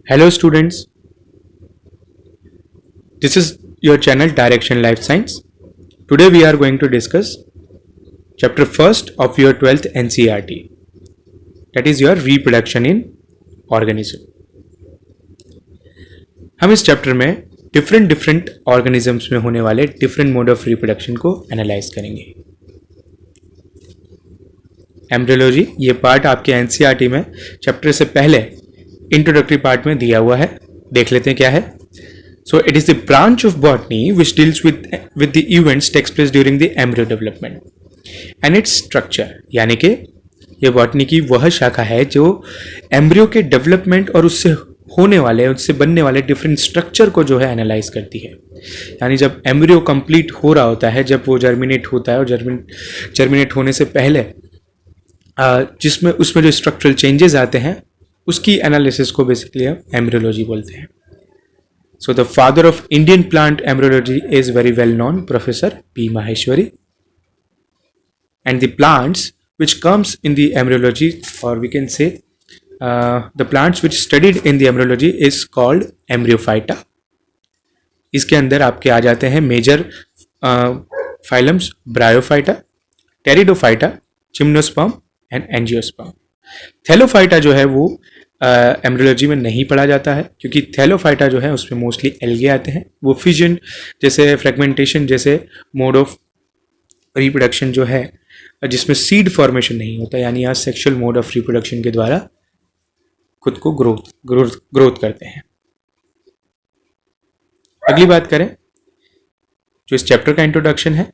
Hello students, this is your channel Direction Life Science. Today we are going to discuss chapter first of your 12th NCERT, that is your reproduction in organism. हम इस chapter में different organisms में होने वाले different mode of reproduction को analyse करेंगे. Embryology ये part आपके एनसीईआरटी में चैप्टर से पहले इंट्रोडक्टरी पार्ट में दिया हुआ है. देख लेते हैं क्या है. So it is the branch of botany which deals with the events takes place during the embryo development and its structure. यानी कि ये बॉटनी की वह शाखा है जो एम्ब्रियो के डेवलपमेंट और उससे बनने वाले डिफरेंट स्ट्रक्चर को जो है एनालाइज करती है. यानी जब एम्ब्रियो कंप्लीट हो रहा होता है, जब वो जर्मिनेट होता है और जर्मिनेट होने से पहले जिसमें उसमें जो स्ट्रक्चरल चेंजेस आते हैं उसकी एनालिसिस को बेसिकली हम एम्ब्रियोलॉजी बोलते हैं. So the father of Indian plant embryology is very well known, Professor P. Maheshwari. And the plants which comes in the embryology, or we can say the plants which studied in the embryology is called Embryophyta. इसके अंदर आपके आ जाते हैं major phylums bryophyta, pteridophyta, gymnosperm and angiosperm. Thallophyta जो है वो embryology में नहीं पढ़ा जाता है क्योंकि थैलोफाइटा जो है उसमें मोस्टली एल्गे आते हैं. वो फिजन जैसे फ्रेगमेंटेशन जैसे मोड ऑफ रिप्रोडक्शन जो है जिसमें सीड फॉर्मेशन नहीं होता, यानी यहाँ सेक्सुअल मोड ऑफ रिप्रोडक्शन के द्वारा खुद को ग्रोथ करते हैं. अगली बात करें जो इस चैप्टर का इंट्रोडक्शन है,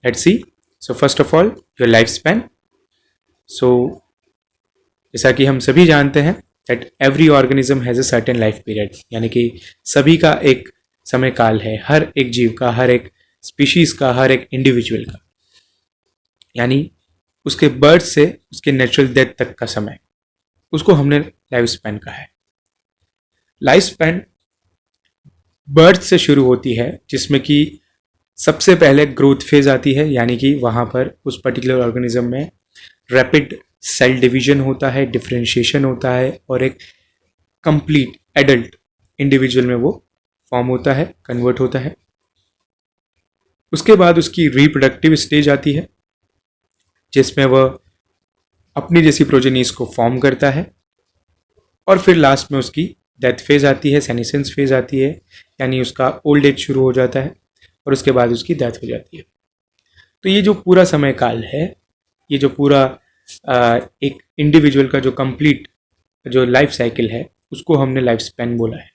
let's see. So first of all your life span. So जैसा कि हम सभी जानते हैं that every organism has a certain life period, यानी कि सभी का एक समय काल है, हर एक जीव का, हर एक स्पीशीज का, हर एक इंडिविजुअल का, यानी उसके बर्थ से उसके नेचुरल डेथ तक का समय, उसको हमने लाइफ स्पैन कहा है. लाइफ स्पैन बर्थ से शुरू होती है जिसमें कि सबसे पहले ग्रोथ फेज आती है, यानी कि वहाँ पर उस पर्टिकुलर ऑर्गेनिज्म में रैपिड सेल डिवीजन होता है, डिफ्रेंशिएशन होता है और एक कंप्लीट एडल्ट इंडिविजुअल में वो फॉर्म होता है, कन्वर्ट होता है. उसके बाद उसकी रिप्रोडक्टिव स्टेज आती है जिसमें वह अपनी जैसी प्रोजेनीज को फॉर्म करता है और फिर लास्ट में उसकी डेथ फेज आती है, सेनेसेंस फेज आती है, यानी उसका ओल्ड एज शुरू हो जाता है और उसके बाद उसकी डेथ हो जाती है. तो ये जो पूरा समय काल है, ये जो पूरा एक इंडिविजुअल का जो कंप्लीट जो लाइफ साइकिल है उसको हमने लाइफ स्पैन बोला है.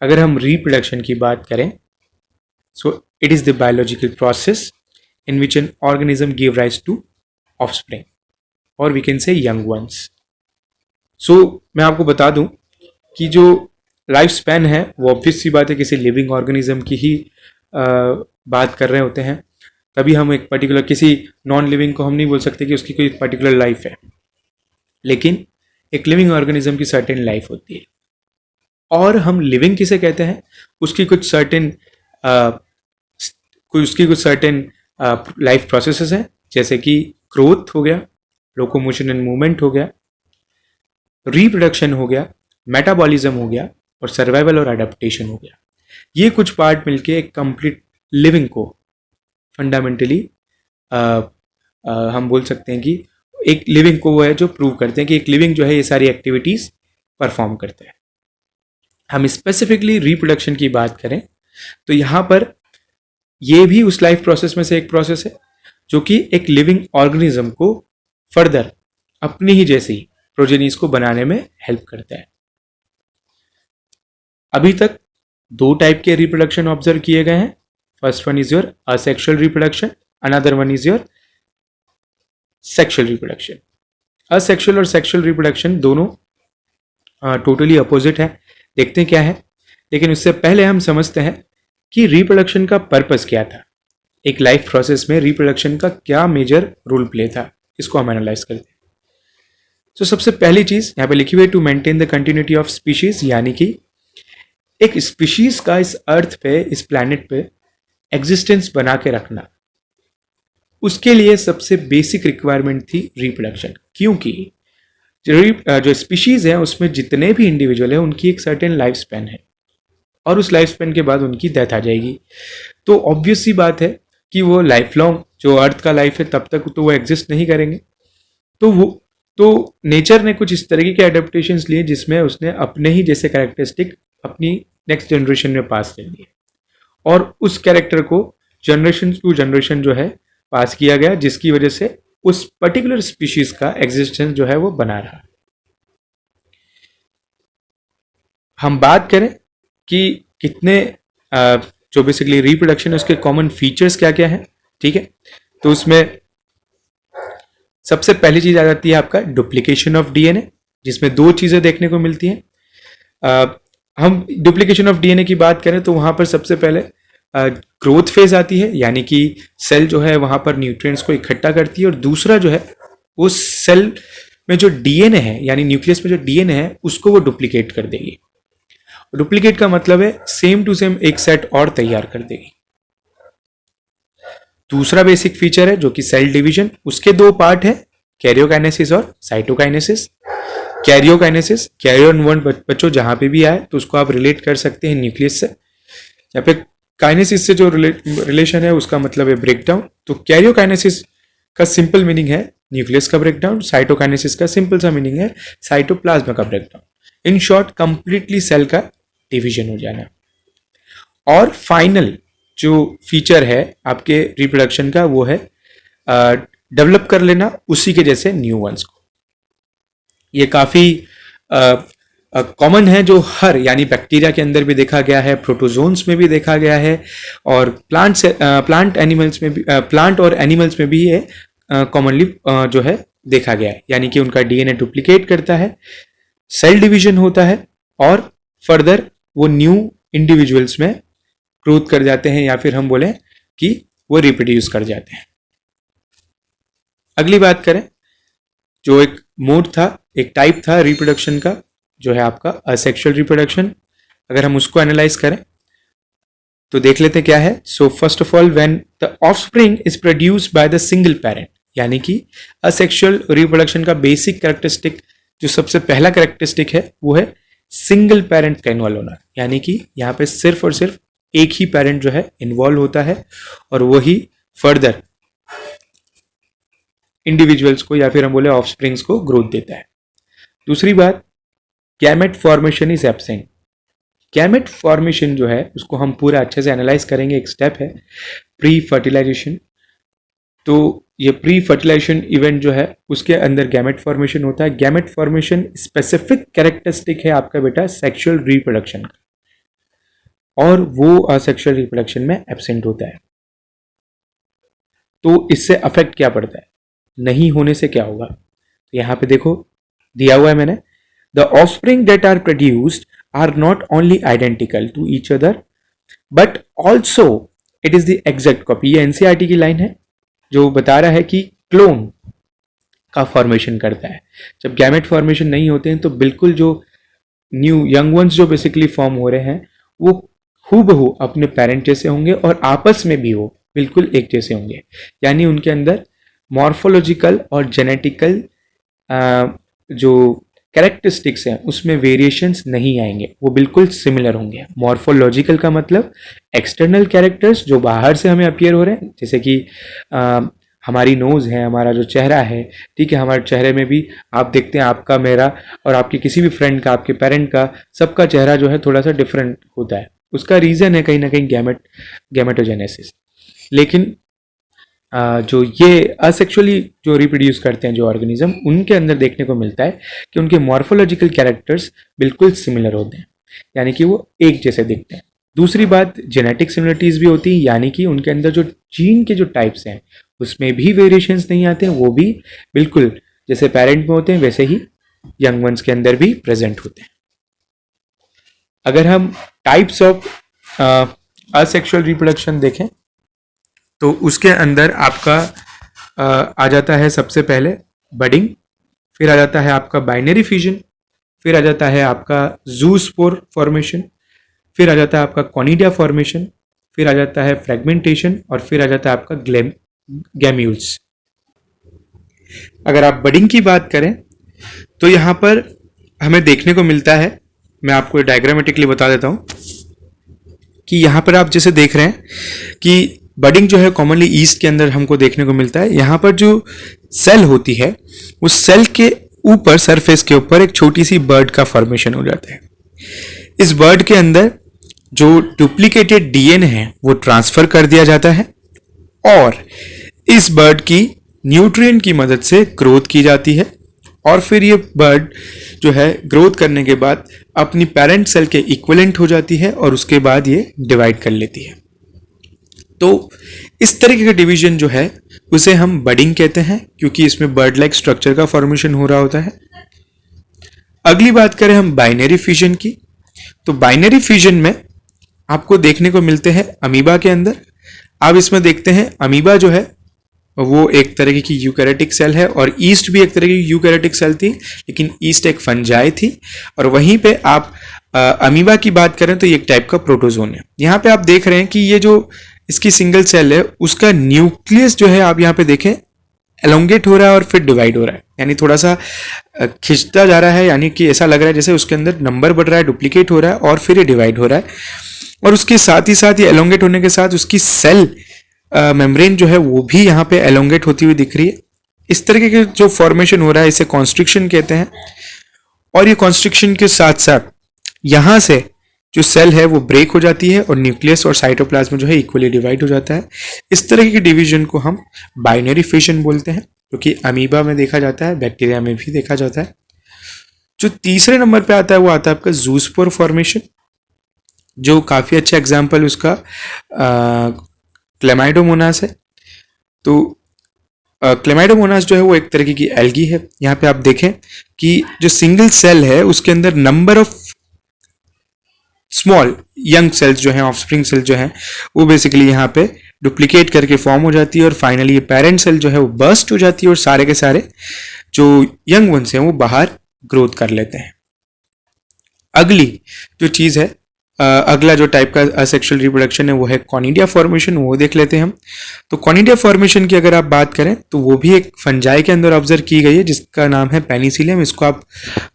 अगर हम रिप्रोडक्शन की बात करें, so it is the biological process in which an organism give rise to offspring और we can say young ones. So मैं आपको बता दूं कि जो लाइफ स्पैन है वो ऑब्वियस सी बात है किसी लिविंग ऑर्गेनिज्म की ही बात कर रहे होते हैं. तभी हम एक पर्टिकुलर किसी नॉन लिविंग को हम नहीं बोल सकते कि उसकी कोई पर्टिकुलर लाइफ है, लेकिन एक लिविंग ऑर्गेनिज्म की सर्टेन लाइफ होती है. और हम लिविंग किसे कहते हैं, उसकी कुछ सर्टेन लाइफ प्रोसेसेस हैं, जैसे कि ग्रोथ हो गया, लोकोमोशन एंड मूवमेंट हो गया, रिप्रोडक्शन हो गया, मेटाबॉलिज्म हो गया और सर्वाइवल और अडेप्टेशन हो गया. ये कुछ पार्ट मिलके एक कंप्लीट लिविंग को फंडामेंटली हम बोल सकते हैं कि एक लिविंग को वो है जो प्रूव करते हैं कि एक लिविंग जो है ये सारी एक्टिविटीज़ परफॉर्म करते हैं. हम स्पेसिफिकली रिप्रोडक्शन की बात करें तो यहाँ पर ये भी उस लाइफ प्रोसेस में से एक प्रोसेस है जो कि एक लिविंग ऑर्गेनिज्म को फर्दर अपनी ही जैसी प्रोजेनीज को बनाने में हेल्प करता है. अभी तक दो टाइप के रिप्रोडक्शन ऑब्जर्व किए गए हैं. First one is your asexual reproduction, another one is your sexual reproduction. Asexual और sexual reproduction दोनों टोटली अपोजिट है. देखते हैं क्या है, लेकिन उससे पहले हम समझते हैं कि रिप्रोडक्शन का पर्पस क्या था, एक लाइफ प्रोसेस में रिप्रोडक्शन का क्या मेजर रोल प्ले था, इसको हम एनालाइज करते हैं. तो सबसे पहली चीज़ यहाँ पे लिखी हुई है to maintain the continuity of species, यानी कि एक स्पीशीज का इस अर्थ पे, इस प्लैनेट पे एग्जिस्टेंस बना के रखना, उसके लिए सबसे बेसिक रिक्वायरमेंट थी रिप्रोडक्शन. क्योंकि जो स्पीशीज़ है उसमें जितने भी इंडिविजुअल है उनकी एक सर्टेन लाइफ स्पैन है और उस लाइफ स्पैन के बाद उनकी डेथ आ जाएगी। तो ऑब्वियस सी बात है कि वो लाइफ लॉन्ग जो अर्थ का लाइफ है तब तक तो वो एग्जिस्ट नहीं करेंगे। तो नेचर ने कुछ इस तरीके के एडेप्टेशंस लिए जिसमें उसने अपने ही जैसे कैरेक्टरिस्टिक अपनी नेक्स्ट जनरेशन में पास कर दिए और उस कैरेक्टर को जनरेशन टू जनरेशन जो है पास किया गया, जिसकी वजह से उस पर्टिकुलर स्पीशीज का एग्जिस्टेंस जो है वो बना रहा। हम बात करें कि कितने जो बेसिकली रिप्रोडक्शन है उसके कॉमन फीचर्स क्या क्या है, ठीक है, तो उसमें सबसे पहली चीज आ जाती है आपका डुप्लीकेशन ऑफ डीएनए, जिसमें दो चीजें देखने को मिलती हैं। हम डुप्लीकेशन ऑफ डीएनए की बात करें तो वहां पर सबसे पहले ग्रोथ फेज आती है, यानी कि सेल जो है वहां पर न्यूट्रिएंट्स को इकट्ठा करती है, और दूसरा जो है उस सेल में जो डीएनए है यानी न्यूक्लियस में जो डीएनए है उसको वो डुप्लीकेट कर देगी। डुप्लीकेट का मतलब है सेम टू सेम एक सेट और तैयार कर देगी। दूसरा बेसिक फीचर है जो कि सेल डिवीजन, उसके दो पार्ट है, कैरियोकाइनेसिस और साइटोकाइनेसिस। कैरियोकाइनेसिस कैरियो वन बच्चों जहां पे भी आए तो उसको आप रिलेट कर सकते हैं न्यूक्लियस से, या फिर काइनेसिस से जो रिलेशन है उसका मतलब है ब्रेकडाउन। तो कैरियोकाइनेसिस का सिंपल मीनिंग है न्यूक्लियस का ब्रेकडाउन, साइटोकाइनेसिस का सिंपल सा मीनिंग है साइटोप्लाज्म का breakdown. In short completely cell का डिवीजन हो जाना। और फाइनल जो फीचर है आपके रिप्रोडक्शन का वो है डेवलप कर लेना उसी के जैसे न्यू वंस को। ये काफी कॉमन है, जो हर यानी बैक्टीरिया के अंदर भी देखा गया है, प्रोटोजोन्स में भी देखा गया है, और प्लांट एनिमल्स में भी, प्लांट और एनिमल्स में भी ये कॉमनली जो है देखा गया है, यानी कि उनका डीएनए डुप्लीकेट करता है, सेल डिवीजन होता है और फर्दर वो न्यू इंडिविजुअल्स में ग्रोथ कर जाते हैं, या फिर हम बोले कि वो रिप्रोड्यूस कर जाते हैं। अगली बात करें, जो एक मोड था, एक टाइप था रिप्रोडक्शन का जो है आपका असेक्सुअल रिप्रोडक्शन, अगर हम उसको एनालाइज करें तो देख लेते क्या है। सो first of all when the offspring is produced by the single parent, यानी कि असेक्सुअल रिप्रोडक्शन का बेसिक कैरेक्टरिस्टिक जो सबसे पहला कैरेक्टरिस्टिक है वो है सिंगल पेरेंट का इन्वॉल्व होना, यानी कि यहाँ पे सिर्फ और सिर्फ एक ही पेरेंट जो है इन्वॉल्व होता है और वही फर्दर इंडिविजुअल्स को या फिर हम बोले ऑफस्प्रिंग्स को ग्रोथ देता है। दूसरी बात, gamete formation is absent. Gamete formation जो है उसको हम पूरा अच्छे से एनालाइज करेंगे। एक स्टेप है प्री फर्टिलाइजेशन। तो ये प्री फर्टिलाइजेशन इवेंट जो है उसके अंदर गैमेट फॉर्मेशन होता है। गैमेट फॉर्मेशन स्पेसिफिक कैरेक्टरिस्टिक है आपका बेटा सेक्सुअल रिप्रोडक्शन का, और वो असेक्सुअल रिप्रोडक्शन में एब्सेंट होता है। तो इससे अफेक्ट क्या पड़ता है, नहीं होने से क्या होगा, तो यहां पे देखो दिया हुआ है मैंने, the offspring that are produced are not only identical to each other but also it is the exact copy. ये एनसीईआरटी की लाइन है जो बता रहा है कि क्लोन का फॉर्मेशन करता है। जब गैमेट फॉर्मेशन नहीं होते हैं तो बिल्कुल जो न्यू यंग वंस जो बेसिकली फॉर्म हो रहे हैं वो हूबहू अपने पेरेंट जैसे होंगे और आपस में भी वो बिल्कुल एक जैसे होंगे, यानी उनके अंदर मॉर्फोलॉजिकल और जेनेटिकल जो कैरेक्टरिस्टिक्स हैं उसमें वेरिएशंस नहीं आएंगे, वो बिल्कुल सिमिलर होंगे। मॉर्फोलॉजिकल का मतलब एक्सटर्नल कैरेक्टर्स जो बाहर से हमें अपीयर हो रहे हैं, जैसे कि हमारी नोज़ है, हमारा जो चेहरा है, ठीक है, हमारे चेहरे में भी आप देखते हैं आपका, मेरा और आपके किसी भी फ्रेंड का, आपके पेरेंट का, सबका चेहरा जो है थोड़ा सा डिफरेंट होता है। उसका रीज़न है कहीं ना कहीं गैमेटोजेनेसिस। लेकिन जो ये असेक्सुअली जो रिप्रोड्यूस करते हैं जो ऑर्गेनिज्म, उनके अंदर देखने को मिलता है कि उनके मॉर्फोलॉजिकल कैरेक्टर्स बिल्कुल सिमिलर होते हैं, यानी कि वो एक जैसे दिखते हैं। दूसरी बात, जेनेटिक सिमिलरिटीज भी होती है, यानी कि उनके अंदर जो जीन के जो टाइप्स हैं उसमें भी वेरिएशंस नहीं आते हैं, वो भी बिल्कुल जैसे पेरेंट में होते हैं वैसे ही यंग वंस के अंदर भी प्रेजेंट होते हैं। अगर हम टाइप्स ऑफ असेक्सुअल रिप्रोडक्शन देखें तो उसके अंदर आपका आ जाता है सबसे पहले बडिंग, फिर आ जाता है आपका बाइनरी फ्यूजन, फिर आ जाता है आपका जूस्पोर फॉर्मेशन, फिर आ जाता है आपका कॉनिडिया फॉर्मेशन, फिर आ जाता है फ्रेगमेंटेशन, और फिर आ जाता है आपका गैम्यूल्स। अगर आप बडिंग की बात करें तो यहाँ पर हमें देखने को मिलता है, मैं आपको डायग्रामेटिकली बता देता हूँ कि यहाँ पर आप जैसे देख रहे हैं कि बडिंग जो है कॉमनली ईस्ट के अंदर हमको देखने को मिलता है। यहाँ पर जो सेल होती है उस सेल के ऊपर, सरफेस के ऊपर एक छोटी सी बर्ड का फॉर्मेशन हो जाता है। इस बर्ड के अंदर जो डुप्लीकेटेड डीएनए है वो ट्रांसफर कर दिया जाता है और इस बर्ड की न्यूट्रिएंट की मदद से ग्रोथ की जाती है और फिर ये बर्ड जो है ग्रोथ करने के बाद अपनी पेरेंट सेल के इक्विवेलेंट हो जाती है और उसके बाद ये डिवाइड कर लेती है। तो इस तरीके का डिवीजन जो है उसे हम बडिंग कहते हैं, क्योंकि इसमें बर्ड लाइक स्ट्रक्चर का फॉर्मेशन हो रहा होता है। अगली बात करें हम बाइनरी फिजन की, तो बाइनरी फिजन में आपको देखने को मिलते हैं अमीबा के अंदर। आप इसमें देखते हैं अमीबा जो है वो एक तरह की यूकैरियोटिक सेल है और ईस्ट भी एक तरह की यूकैरियोटिक सेल थी, लेकिन ईस्ट एक फंजाई थी। और वहीं पे आप अमीबा की बात करें तो ये एक टाइप का प्रोटोजोन है। यहाँ पे आप देख रहे हैं कि ये जो इसकी सिंगल सेल है उसका न्यूक्लियस जो है आप यहाँ पे देखें एलोंगेट हो रहा है और फिर डिवाइड हो रहा है, यानी थोड़ा सा खिंचता जा रहा है, यानी कि ऐसा लग रहा है जैसे उसके अंदर नंबर बढ़ रहा है, डुप्लीकेट हो रहा है और फिर ये डिवाइड हो रहा है। और उसके साथ ही साथ ये एलोंगेट होने के साथ उसकी सेल मेम्ब्रेन जो है वो भी यहाँ पे एलोंगेट होती हुई दिख रही है। इस तरीके के जो फॉर्मेशन हो रहा है इसे कॉन्स्ट्रिक्शन कहते हैं। और ये कॉन्स्ट्रिक्शन के साथ साथ यहाँ से जो सेल है वो ब्रेक हो जाती है और न्यूक्लियस और साइटोप्लाज्म जो है इक्वली डिवाइड हो जाता है। इस तरह के डिवीजन को हम बाइनरी फिजन बोलते हैं, जो कि अमीबा में देखा जाता है, बैक्टीरिया में भी देखा जाता है। जो तीसरे नंबर पे आता है वो आता है आपका जूस्पोर फॉर्मेशन, जो काफ़ी अच्छा एग्जाम्पल उसका क्लेमाइडोमोनास है। तो क्लेमाइडोमोनास जो है वो एक तरीके की एल्गी है। यहाँ पे आप देखें कि जो सिंगल सेल है उसके अंदर number of small young cells जो हैं, ऑफस्प्रिंग सेल जो हैं, वो बेसिकली यहाँ पे डुप्लीकेट करके फॉर्म हो जाती है और फाइनली ये पेरेंट सेल जो है वो बर्स्ट हो जाती है और सारे के सारे जो यंग वंस हैं वो बाहर ग्रोथ कर लेते हैं। अगली जो चीज़ है, अगला जो टाइप का असेक्सुअल रिप्रोडक्शन है वो है कॉनिडिया फॉर्मेशन, वो देख लेते हैं हम। तो कॉनिडिया फॉर्मेशन की अगर आप बात करें तो वो भी एक फंजाई के अंदर ऑब्जर्व की गई है जिसका नाम है पेनिसिलियम। इसको आप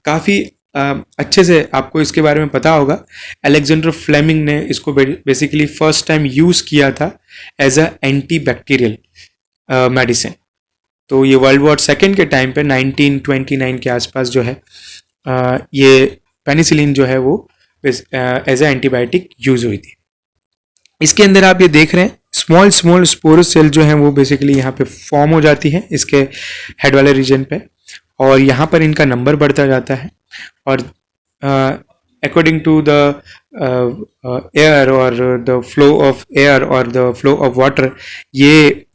काफ़ी अच्छे से आपको इसके बारे में पता होगा। अलेक्जेंडर फ्लेमिंग ने इसको बेसिकली फर्स्ट टाइम यूज़ किया था as a anti bacterial medicine. तो ये वर्ल्ड वॉर सेकेंड के टाइम पे 1929 के आसपास जो है ये पेनिसिलिन जो है वो एज अ एंटीबायोटिक यूज हुई थी। इसके अंदर आप ये देख रहे हैं स्मॉल स्मॉल स्पोरस सेल जो हैं वो बेसिकली यहाँ पे फॉर्म हो जाती है इसके हेड वाले रीजन पे, और यहाँ पर इनका नंबर बढ़ता जाता है और अकॉर्डिंग टू द एयर और द फ्लो ऑफ एयर और द फ्लो ऑफ वाटर, ये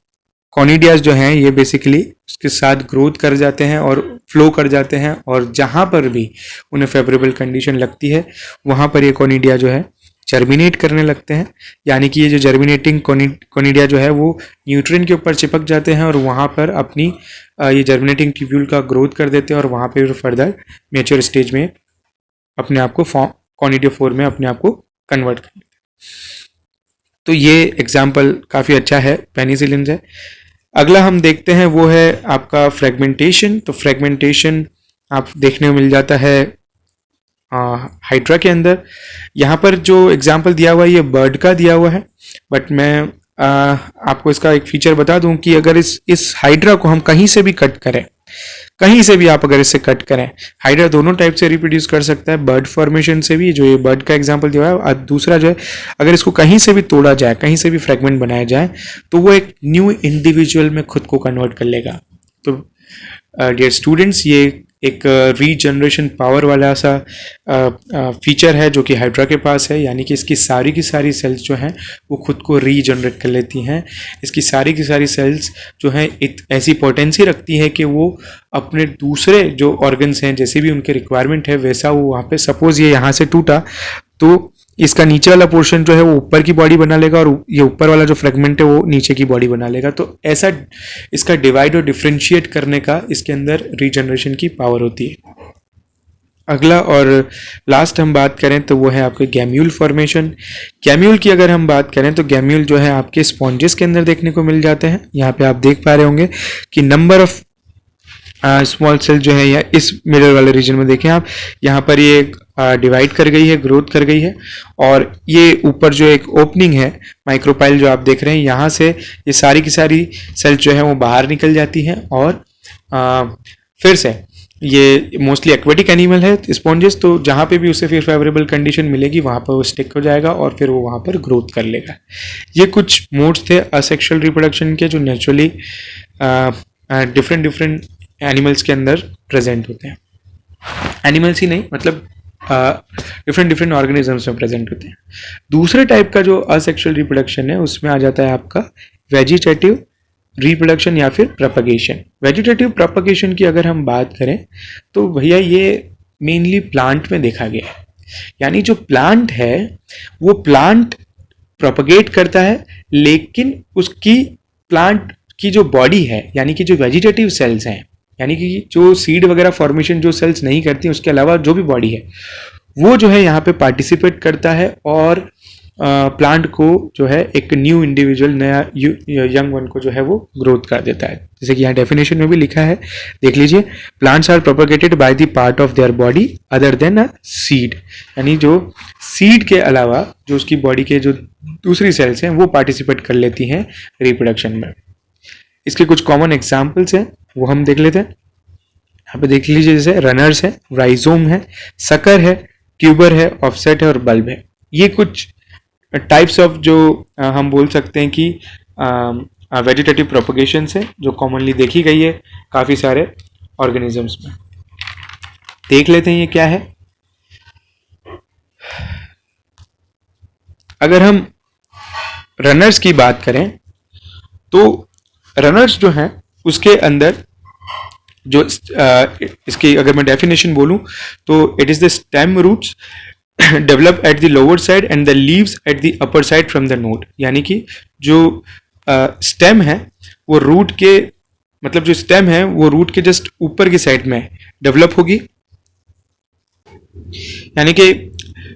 कॉनिडियाज जो हैं ये बेसिकली उसके साथ ग्रोथ कर जाते हैं और फ्लो कर जाते हैं, और जहाँ पर भी उन्हें फेवरेबल कंडीशन लगती है वहाँ पर ये कॉनिडिया जो है जर्मिनेट करने लगते हैं। यानी कि ये जो जर्मिनेटिंग कॉनिडिया जो है वो न्यूट्रिएंट के ऊपर चिपक जाते हैं और वहाँ पर अपनी ये जर्मिनेटिंग ट्यूब्यूल का ग्रोथ कर देते हैं और वहाँ पर फर्दर मैच्योर स्टेज में अपने आप को कॉनिडियोफोर में अपने आप को कन्वर्ट कर देते हैं। तो ये एग्जाम्पल काफ़ी अच्छा है, पेनिसिलिन है। अगला हम देखते हैं वो है आपका फ्रेगमेंटेशन। तो फ्रेगमेंटेशन आप देखने को मिल जाता है हाइड्रा के अंदर। यहाँ पर जो एग्जांपल दिया हुआ है ये बर्ड का दिया हुआ है, बट मैं आपको इसका एक फीचर बता दूं कि अगर इस हाइड्रा को हम कहीं से भी कट करें, कहीं से भी आप अगर इससे कट करें, हाइड्रा दोनों टाइप से रिप्रोड्यूस कर सकता है, बर्ड फॉर्मेशन से भी, जो ये बर्ड का एग्जांपल दिया हुआ है, और दूसरा जो है अगर इसको कहीं से भी तोड़ा जाए, कहीं से भी फ्रेगमेंट बनाया जाए तो वो एक न्यू इंडिविजुअल में खुद को कन्वर्ट कर लेगा। तो डियर स्टूडेंट्स, ये एक रीजनरेशन पावर वाला सा फीचर है जो कि हाइड्रा के पास है, यानी कि इसकी सारी की सारी सेल्स जो हैं वो खुद को रीजनरेट कर लेती हैं। इसकी सारी की सारी सेल्स जो हैं ऐसी पोटेंसी रखती है कि वो अपने दूसरे जो ऑर्गन्स हैं जैसे भी उनके रिक्वायरमेंट है वैसा वो वहाँ पे, सपोज ये यहाँ से टूटा तो इसका नीचे वाला पोर्शन जो है वो ऊपर की बॉडी बना लेगा और ये ऊपर वाला जो फ्रेगमेंट है वो नीचे की बॉडी बना लेगा। तो ऐसा इसका डिवाइड और डिफ्रेंशिएट करने का इसके अंदर रीजनरेशन की पावर होती है। अगला और लास्ट हम बात करें तो वो है आपके गैम्यूल फॉर्मेशन। गैम्यूल की अगर हम बात करें तो गैम्यूल जो है आपके स्पॉन्जेस के अंदर देखने को मिल जाते हैं। यहाँ पे आप देख पा रहे होंगे कि नंबर ऑफ स्मॉल सेल जो है या इस मिडल वाले रीजन में देखें आप, यहाँ पर ये डिवाइड कर गई है, ग्रोथ कर गई है, और ये ऊपर जो एक ओपनिंग है माइक्रोपाइल जो आप देख रहे हैं, यहाँ से ये सारी की सारी सेल जो है वो बाहर निकल जाती हैं और फिर से ये मोस्टली एक्वेटिक एनिमल है स्पॉन्जेस, तो जहाँ पे भी उसे फिर फेवरेबल कंडीशन मिलेगी वहाँ पर वो स्टिक हो जाएगा और फिर वो वहाँ पर ग्रोथ कर लेगा। ये कुछ मोड्स थे असेक्सुअल रिप्रोडक्शन के जो नेचुरली डिफरेंट एनिमल्स के अंदर प्रेजेंट होते हैं। एनिमल्स ही नहीं, मतलब डिफरेंट ऑर्गेनिजम्स में प्रेजेंट होते हैं। दूसरे टाइप का जो असेक्सुअल रिप्रोडक्शन है उसमें आ जाता है आपका वेजिटेटिव रिप्रोडक्शन या फिर प्रोपगेशन। वेजिटेटिव प्रोपगेशन की अगर हम बात करें तो भैया ये मेनली प्लांट में देखा गया है, यानी जो प्लांट है वो प्लांट प्रोपगेट करता है, लेकिन उसकी प्लांट की जो बॉडी है यानी कि जो वेजिटेटिव सेल्स हैं, यानी कि जो सीड वगैरह फॉर्मेशन जो सेल्स नहीं करती उसके अलावा जो भी बॉडी है वो जो है यहाँ पे पार्टिसिपेट करता है और प्लांट को जो है एक न्यू इंडिविजुअल नया यंग वन को जो है वो ग्रोथ कर देता है। जैसे कि यहाँ डेफिनेशन में भी लिखा है, देख लीजिए, plants are propagated by the part of their body other than a seed, यानी जो सीड के अलावा जो उसकी बॉडी के जो दूसरी सेल्स हैं वो पार्टिसिपेट कर लेती हैं रिप्रोडक्शन में। इसके कुछ कॉमन एग्जाम्पल्स हैं वो हम देख लेते हैं। यहाँ पे देख लीजिए, जैसे रनर्स है, राइजोम है, सकर है, ट्यूबर है, ऑफसेट है और बल्ब है। ये कुछ टाइप्स ऑफ जो हम बोल सकते हैं कि वेजिटेटिव प्रोपगेशन है जो कॉमनली देखी गई है काफ़ी सारे ऑर्गेनिजम्स में। देख लेते हैं ये क्या है। अगर हम रनर्स की बात करें तो रनर्स जो हैं उसके अंदर जो इसकी अगर मैं डेफिनेशन बोलूं तो it is the stem roots develop at the lower side and the leaves at the upper side from the node, यानी कि जो स्टेम है वो रूट के, मतलब जो स्टेम है वो रूट के जस्ट ऊपर की साइड में डेवलप होगी, यानी कि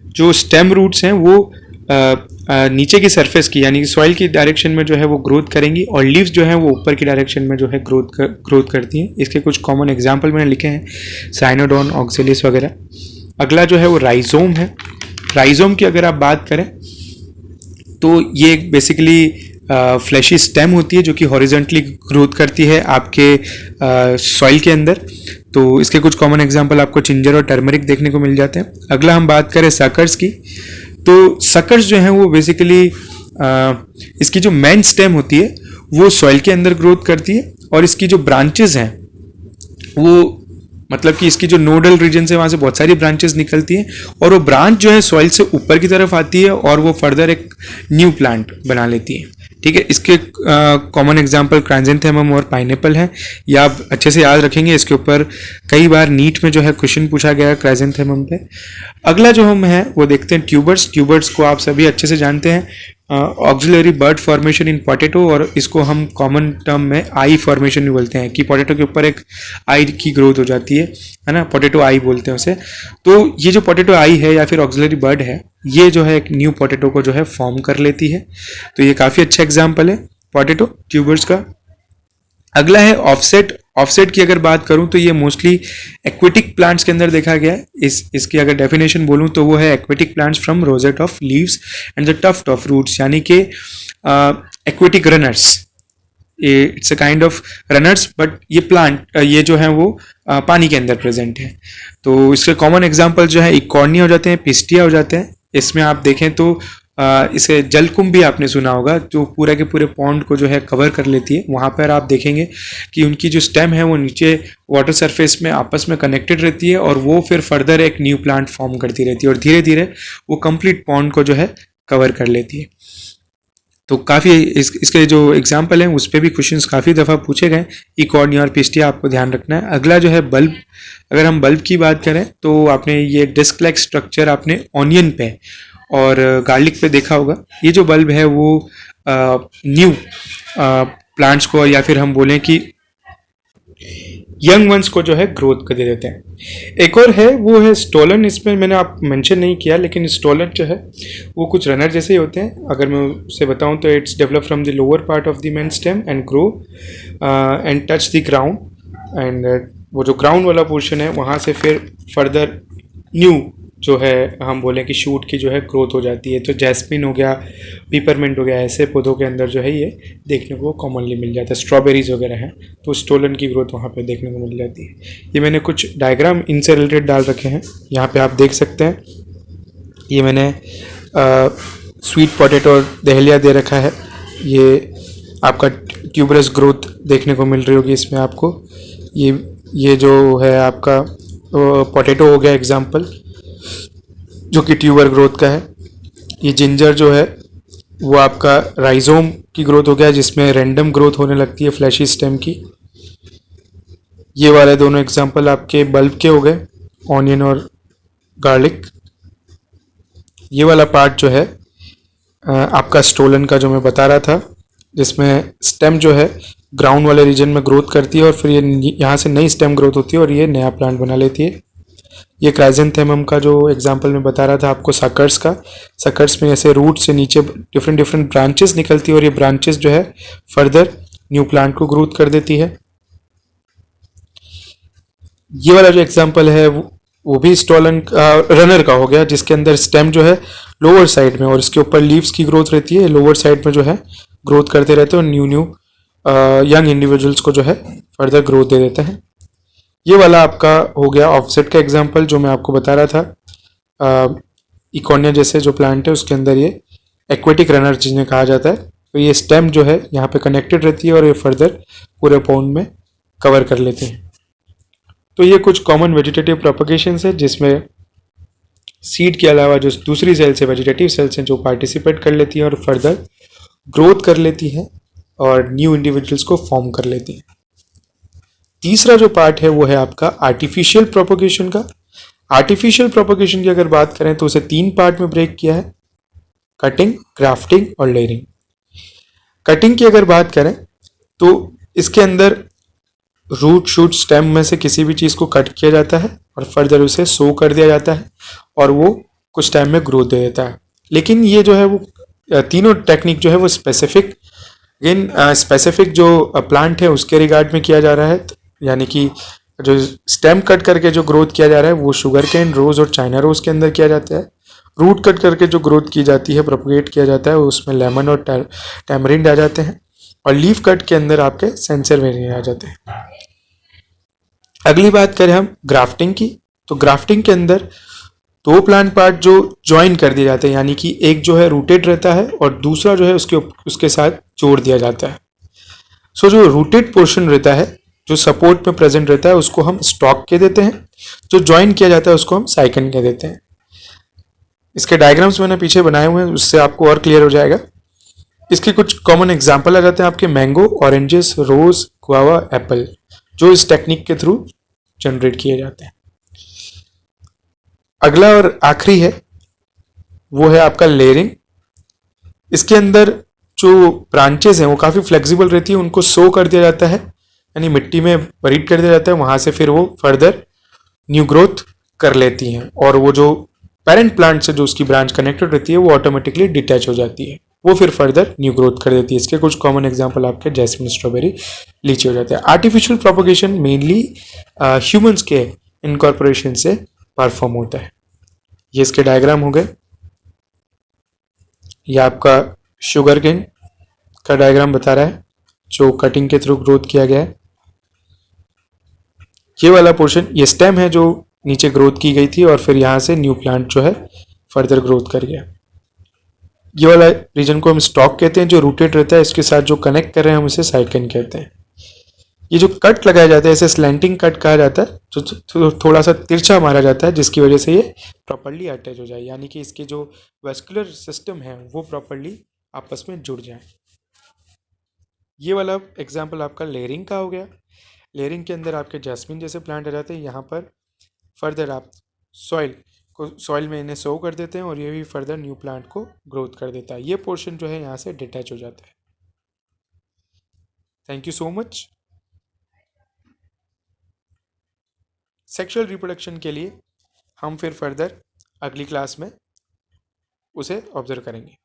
जो स्टेम रूट्स हैं वो नीचे की सरफेस की यानी कि सॉइल की डायरेक्शन में जो है वो ग्रोथ करेंगी और लीव्स जो है वो ऊपर की डायरेक्शन में जो है ग्रोथ करती हैं। इसके कुछ कॉमन एग्जांपल मैंने लिखे हैं, साइनोडोन, ऑक्सिलिस वगैरह। अगला जो है वो राइजोम है। राइजोम की अगर आप बात करें तो ये बेसिकली फ्लैशी स्टेम होती है जो कि हॉरिजॉन्टली ग्रोथ करती है आपके सॉइल के अंदर। तो इसके कुछ कॉमन एग्जांपल आपको जिंजर और टर्मरिक देखने को मिल जाते हैं। अगला हम बात करें सकर्स की, तो सकर्स जो हैं वो बेसिकली इसकी जो मेन स्टेम होती है वो सॉइल के अंदर ग्रोथ करती है और इसकी जो ब्रांचेस हैं वो, मतलब कि इसकी जो नोडल रीजन है वहाँ से बहुत सारी ब्रांचेस निकलती हैं और वो ब्रांच जो है सॉइल से ऊपर की तरफ आती है और वो फर्दर एक न्यू प्लांट बना लेती है। ठीक है, इसके कॉमन एग्जांपल क्राइजेंथेमम और पाइनएप्पल है, या आप अच्छे से याद रखेंगे, इसके ऊपर कई बार नीट में जो है क्वेश्चन पूछा गया है क्राइजेंथेमम पे। अगला जो हम है वो देखते हैं ट्यूबर्स। ट्यूबर्स को आप सभी अच्छे से जानते हैं, ऑक्सिलरी बर्ड फॉर्मेशन इन पोटैटो, और इसको हम कॉमन टर्म में आई फॉर्मेशन भी बोलते हैं कि पोटैटो के ऊपर एक आई की ग्रोथ हो जाती है ना, पोटैटो आई बोलते हैं उसे। तो ये जो पोटैटो आई है या फिर ऑक्सिलरी बर्ड है ये जो है एक न्यू पोटैटो को जो है फॉर्म कर लेती है। तो ये काफ़ी अच्छा एग्जाम्पल है पोटैटो ट्यूबर्स का। अगला है ऑफसेट। ऑफसेट की अगर बात करूं तो ये मोस्टली एक्वेटिक प्लांट्स के अंदर देखा गया है। इसकी अगर डेफिनेशन बोलूं तो वो है aquatic plants from rosette of leaves and the tuft of roots, यानी कि aquatic runners. It's a kind of runners but ये प्लांट ये जो है वो पानी के अंदर प्रेजेंट है। तो इसके कॉमन एग्जाम्पल जो है इकॉर्निया हो जाते हैं, पिस्टिया हो जाते हैं। इसमें आप देखें तो इसे जलकुंभ भी आपने सुना होगा, जो पूरे के पूरे पॉन्ड को जो है कवर कर लेती है। वहाँ पर आप देखेंगे कि उनकी जो स्टेम है वो नीचे वाटर सरफेस में आपस में कनेक्टेड रहती है और वो फिर फर्दर एक न्यू प्लांट फॉर्म करती रहती है और धीरे धीरे वो कंप्लीट पॉन्ड को जो है कवर कर लेती है। तो काफ़ी इसके जो एग्जाम्पल हैं उस पर भी क्वेश्चंस काफ़ी दफ़ा पूछे गए। इकॉर्निया और पिस्टिया आपको ध्यान रखना है। अगला जो है बल्ब। अगर हम बल्ब की बात करें तो आपने ये डिस्क लाइक स्ट्रक्चर आपने ऑनियन पे और गार्लिक पे देखा होगा। ये जो बल्ब है वो न्यू प्लांट्स को या फिर हम बोलें कि यंग वंस को जो है ग्रोथ कर दे देते हैं। एक और है वो है स्टोलन। इसमें मैंने आप मेंशन नहीं किया, लेकिन स्टोलन जो है वो कुछ रनर जैसे ही होते हैं। अगर मैं उसे बताऊं तो it's develop from the lower part of the main stem and grow and touch the ground and वो जो ग्राउंड वाला पोर्शन है वहाँ से फिर फर्दर न्यू जो है हम बोलें कि शूट की जो है ग्रोथ हो जाती है। तो जैस्मिन हो गया, पीपरमिंट हो गया, ऐसे पौधों के अंदर जो है ये देखने को कॉमनली मिल जाता है। स्ट्रॉबेरीज वगैरह हैं तो स्टोलन की ग्रोथ वहाँ पे देखने को मिल जाती है। ये मैंने कुछ डायग्राम इनसे रिलेटेड डाल रखे हैं, यहाँ पे आप देख सकते हैं। ये मैंने स्वीट पोटैटो और दहलिया दे रखा है। ये आपका ट्यूबरस ग्रोथ देखने को मिल रही होगी इसमें आपको। ये जो है आपका पोटैटो हो गया एग्जाम्पल, जो कि ट्यूबर ग्रोथ का है। ये जिंजर जो है वो आपका राइजोम की ग्रोथ हो गया, जिसमें रैंडम ग्रोथ होने लगती है फ्लैशी स्टेम की। ये वाले दोनों एग्जाम्पल आपके बल्ब के हो गए, ऑनियन और गार्लिक। ये वाला पार्ट जो है आपका स्टोलन का जो मैं बता रहा था, जिसमें स्टेम जो है ग्राउंड वाले रीजन में ग्रोथ करती है और फिर ये यहाँ से नई स्टेम ग्रोथ होती है और ये नया प्लांट बना लेती है। ये क्राइजेंथेमम का जो एग्जांपल मैं बता रहा था आपको सकर्स का, सकर्स में ऐसे रूट से नीचे डिफरेंट डिफरेंट ब्रांचेस निकलती है और ये ब्रांचेस जो है फर्दर न्यू प्लांट को ग्रोथ कर देती है। ये वाला जो एग्जांपल है वो भी स्टोलन रनर का हो गया, जिसके अंदर स्टेम जो है लोअर साइड में और इसके ऊपर लीव्स की ग्रोथ रहती है। लोअर साइड में जो है ग्रोथ करते रहते हैं और न्यू यंग इंडिविजुअल्स को जो है फर्दर ग्रोथ दे देते हैं। ये वाला आपका हो गया ऑफसेट का एग्जांपल जो मैं आपको बता रहा था। इकोनिया जैसे जो प्लांट है उसके अंदर ये एक्वेटिक रनर जिन्हें कहा जाता है। तो ये स्टेम जो है यहाँ पे कनेक्टेड रहती है और ये फर्दर पूरे पॉन्ड में कवर कर लेते हैं। तो ये कुछ कॉमन वेजिटेटिव प्रोपगेशंस है जिसमें सीड के अलावा जो दूसरी सेल्स है, वेजिटेटिव सेल्स हैं, जो पार्टिसिपेट कर लेती हैं और फर्दर ग्रोथ कर लेती हैं और न्यू इंडिविजुअल्स को फॉर्म कर लेती हैं। तीसरा जो पार्ट है वो है आपका आर्टिफिशियल प्रोपगेशन का। आर्टिफिशियल प्रोपगेशन की अगर बात करें तो उसे 3 पार्ट में ब्रेक किया है, कटिंग, ग्राफ्टिंग और लेयरिंग। कटिंग की अगर बात करें तो इसके अंदर रूट, शूट, स्टेम में से किसी भी चीज़ को कट किया जाता है और फर्दर उसे सो कर दिया जाता है और वो कुछ टाइम में ग्रोथ दे देता है। लेकिन ये जो है वो तीनों टेक्निक जो है वो स्पेसिफिक जो प्लांट है उसके रिगार्ड में किया जा रहा है। यानी कि जो स्टेम कट करके जो ग्रोथ किया जा रहा है वो शुगर केन, रोज और चाइना रोज के अंदर किया जाता है। रूट कट करके जो ग्रोथ की जाती है, प्रोपगेट किया जाता है, उसमें लेमन और टैमरिंड आ जाते हैं। और लीफ कट के अंदर आपके सेंसरवेरिया आ जाते हैं। अगली बात करें हम ग्राफ्टिंग की, तो ग्राफ्टिंग के अंदर 2 प्लांट पार्ट जो ज्वाइन कर दिए जाते हैं, यानी कि एक जो है रूटेड रहता है और दूसरा जो है उसके साथ जोड़ दिया जाता है। सो जो रूटेड पोर्शन रहता है, जो सपोर्ट में प्रेजेंट रहता है, उसको हम स्टॉक कह देते हैं। जो ज्वाइन किया जाता है उसको हम साइकन कह देते हैं। इसके डायग्राम्स मैंने पीछे बनाए हुए हैं, उससे आपको और क्लियर हो जाएगा। इसके कुछ कॉमन एग्जाम्पल आ जाते हैं आपके मैंगो, ऑरेंजेस, रोज, गुआवा, एप्पल, जो इस टेक्निक के थ्रू जनरेट किए जाते हैं। अगला और आखिरी है वो है आपका लेयरिंग। इसके अंदर जो ब्रांचेस हैं वो काफ़ी फ्लेक्सिबल रहती है, उनको सो कर दिया जाता है, यानी मिट्टी में बरीड कर दिया जाता है। वहाँ से फिर वो फर्दर न्यू ग्रोथ कर लेती हैं और वो जो पेरेंट प्लांट से जो उसकी ब्रांच कनेक्टेड रहती है वो ऑटोमेटिकली डिटैच हो जाती है, वो फिर फर्दर न्यू ग्रोथ कर देती है। इसके कुछ कॉमन एग्जांपल आपके जैस्मिन, स्ट्रॉबेरी, लीची हो जाते हैं। आर्टिफिशियल प्रोपगेशन मेनली ह्यूमंस के इनकॉर्पोरेशन से परफॉर्म होता है। ये इसके डायग्राम हो गए। ये आपका शुगर केन का डायग्राम बता रहा है जो कटिंग के थ्रू ग्रोथ किया गया है। ये वाला पोर्शन, ये स्टेम है जो नीचे ग्रोथ की गई थी और फिर यहाँ से न्यू प्लांट जो है फर्दर ग्रोथ कर गया। ये वाला रीजन को हम स्टॉक कहते हैं, जो रूटेड रहता है, इसके साथ जो कनेक्ट कर रहे हैं हम उसे साइकन कहते हैं। ये जो कट लगाया जाता है इसे स्लैंटिंग कट कहा जाता है, जो थोड़ा सा तिरछा मारा जाता है जिसकी वजह से ये प्रॉपर्ली अटैच हो जाए, यानी कि इसके जो वेस्कुलर सिस्टम है वो प्रॉपर्ली आपस में जुड़ जाए। ये वाला एग्जाम्पल आपका लेयरिंग का हो गया। लेयरिंग के अंदर आपके जैस्मिन जैसे प्लांट आ जाते हैं। यहाँ पर फर्दर आप सॉइल में इन्हें सो कर देते हैं और ये भी फर्दर न्यू प्लांट को ग्रोथ कर देता है। ये पोर्शन जो है यहाँ से डिटैच हो जाता है। Thank you so much. Sexual reproduction के लिए हम फिर फर्दर अगली क्लास में उसे ऑब्जर्व करेंगे।